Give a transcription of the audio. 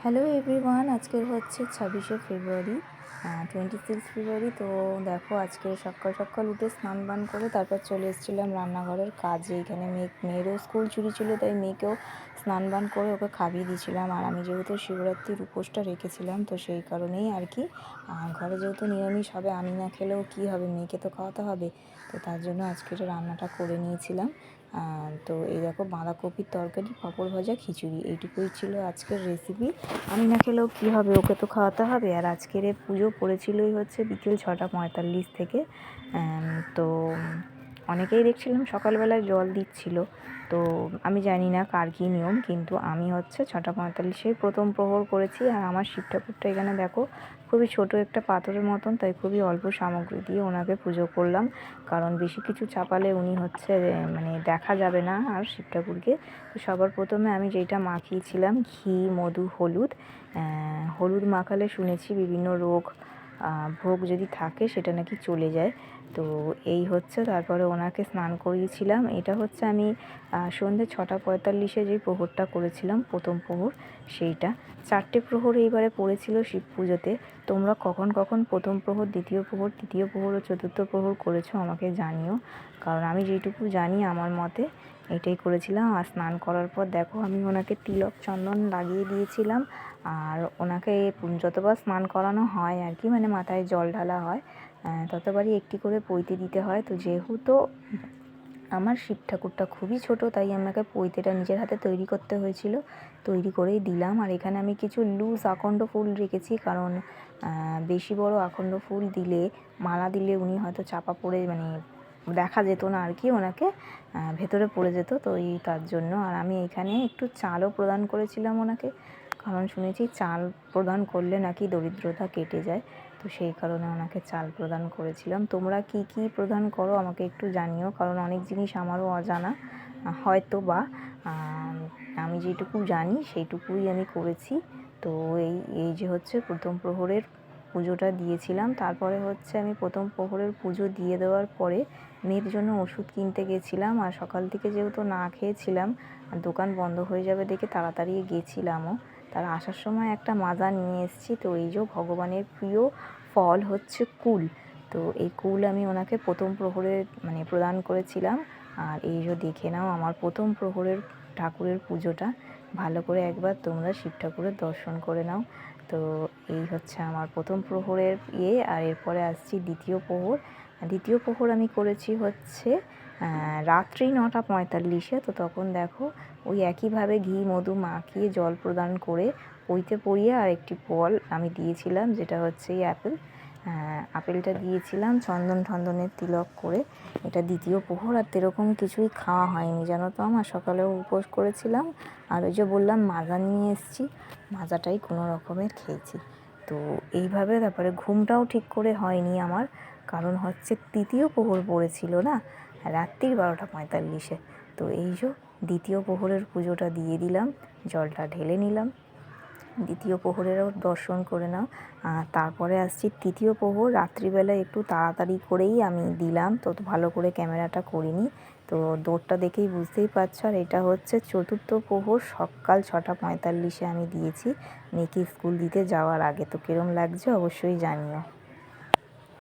Hello everyone, আজকের হচ্ছে 26শে ফেব্রুয়ারি 26 ফেব্রুয়ারি। তো দেখো, আজকে সকাল সকাল উঠে স্নান বান করে তারপর চলে এসেছিলাম রান্নাঘরের কাজে। এখানে মেয়েরও স্কুল ছুটি ছিল, তাই মেয়েকেও স্নান বান করে ওকে খাইয়ে দিয়েছিলাম। আর আমি যেহেতু শিবরাত্রির উপোসটা রেখেছিলাম, তো সেই কারণেই আর কি ঘরে যেহেতু নিরামিষ হবে, আমি না খেলেও কী হবে, মেয়েকে তো খাওয়াতে হবে। তো তার জন্য আজকে এটা রান্নাটা করে নিয়েছিলাম। তো এই দেখো, বাঁধাকপির তরকারি, পাঁপড় ভাজা, খিচুড়ি, এইটুকুই ছিল আজকের রেসিপি। আমি না খেলেও কী হবে, ওকে তো খাওয়াতে হবে। আর আজকের পুজো পড়েছিলই হচ্ছে বিকেল 6:45 থেকে। তো অনেকেই দেখছিলাম সকালবেলায় জল দিচ্ছিল। তো আমি জানি না কার কী নিয়ম, কিন্তু আমি হচ্ছে 6:45 প্রথম প্রহর করেছি। আর আমার শিব ঠাকুরটা এখানে দেখো, খুবই ছোট একটা পাথরের মতন, তাই খুবই অল্প সামগ্রী দিয়ে ওনাকে পুজো করলাম। কারণ বেশি কিছু চাপালে উনি হচ্ছে মানে দেখা যাবে না আর শিব ঠাকুরকে। তো সবার প্রথমে আমি যেটা মাখিয়েছিলাম, ঘি, মধু, হলুদ। হলুদ মাখালে শুনেছি বিভিন্ন রোগ ভোগ যদি থাকে সেটা নাকি চলে যায়। তো এই হচ্ছে, তারপরে ওনাকে স্নান করিয়েছিলাম। এটা হচ্ছে আমি সন্ধ্যে 6:45 যেই প্রহরটা করেছিলাম, প্রথম প্রহর, সেইটা। 4টে প্রহর এইবারে পড়েছিল শিব পুজোতে। তোমরা কখন কখন প্রথম প্রহর, দ্বিতীয় প্রহর, তৃতীয় প্রহর ও চতুর্থ প্রহর করেছো আমাকে জানিও, কারণ আমি যেটুকু জানি আমার মতে এটাই করেছিলাম। আর স্নান করার পর দেখো, আমি ওনাকে তিলক চন্দন লাগিয়ে দিয়েছিলাম। আর ওনাকে যতবার স্নান করানো হয় আর কি, মানে মাথায় জল ঢালা হয়, ততবারই একটি করে পৈতে দিতে হয়। তো যেহেতু আমার শিব ঠাকুরটা খুবই ছোট, তাই আমাকে পৈতেটা নিজের হাতে তৈরি করতে হয়েছিল, তৈরি করেই দিলাম। আর এখানে আমি কিছু লুজ আকন্দ ফুল রেখেছি, কারণ বেশি বড় আকন্দ ফুল দিলে, মালা দিলে উনি হয়তো চাপা পড়ে, মানে দেখা যেত না আর কি, ওনাকে ভেতরে পড়ে যেত, তো এই তার জন্য। আর আমি এখানে একটু চালও প্রদান করেছিলাম ওনাকে, কারণ শুনেছি চাল প্রদান করলে নাকি দরিদ্রতা কেটে যায়। তো সেই কারণে ওনাকে চাল প্রদান করেছিলাম। তোমরা কি কি প্রদান করো আমাকে একটু জানিও, কারণ অনেক জিনিস আমারও অজানা, হয়তো বা আমি যেটুকু জানি সেইটুকুই আমি করেছি। তো এই যে হচ্ছে প্রথম প্রহরের পুজোটা দিয়েছিলাম। তারপরে হচ্ছে আমি প্রথম প্রহরের পুজো দিয়ে দেওয়ার পরে মেয়ের জন্য ওষুধ কিনতে গেছিলাম। আর সকাল থেকে যেহেতু না খেয়েছিলাম, দোকান বন্ধ হয়ে যাবে দেখে তাড়াতাড়ি গেছিলামও। তার আসার সময় একটা মাজা নিয়ে এসেছি। তো এই যে ভগবানের প্রিয় ফল হচ্ছে কুল। তো এই কুল আমি ওনাকে প্রথম প্রহরে মানে প্রদান করেছিলাম। আর এই যে দেখে নাও আমার প্রথম প্রহরের ঠাকুরের পুজোটা। ভালো করে একবার তোমরা শিব ঠাকুরের দর্শন করে নাও। তো এই হচ্ছে আমার প্রথম প্রহরের আর এরপরে আসছি দ্বিতীয় প্রহর। দ্বিতীয় প্রহর আমি করেছি হচ্ছে রাত্রি 9:45। তো তখন দেখো, ওই একইভাবে ঘি, মধু মাখিয়ে জল প্রদান করে পইতে পরিয়ে আর একটি ফল আমি দিয়েছিলাম, যেটা হচ্ছে এই আপেলটা দিয়েছিলাম চন্দন ঠন্দনের তিলক করে। এটা দ্বিতীয় প্রহর। আর এরকম কিছুই খাওয়া হয়নি, জানো তো, আমার সকালেও উপোস করেছিলাম। আর ওই যে বললাম মাজা নিয়ে এসেছি, মাজাটাই কোনো রকমের খেয়েছি। তো এইভাবে তারপরে ঘুমটাও ঠিক করে হয়নি আমার, কারণ হচ্ছে তৃতীয় প্রহর পড়েছিল না, রাত্রির 12:45। তো এই যে দ্বিতীয় প্রহরের পুজোটা দিয়ে দিলাম, জলটা ঢেলে নিলাম। দ্বিতীয় প্রহরেরও দর্শন করে নাও। তারপরে আসছি তৃতীয় প্রহর। রাত্রিবেলা একটু তাড়াতাড়ি করেই আমি দিলাম, তো ভালো করে ক্যামেরাটা করিনি। তো দৌড়টা দেখেই বুঝতেই পারছো। আর এটা হচ্ছে চতুর্থ প্রহর, সকাল 6:45 আমি দিয়েছি মেয়েকে স্কুল দিতে যাওয়ার আগে। তো কিরম লাগছে অবশ্যই জানিও।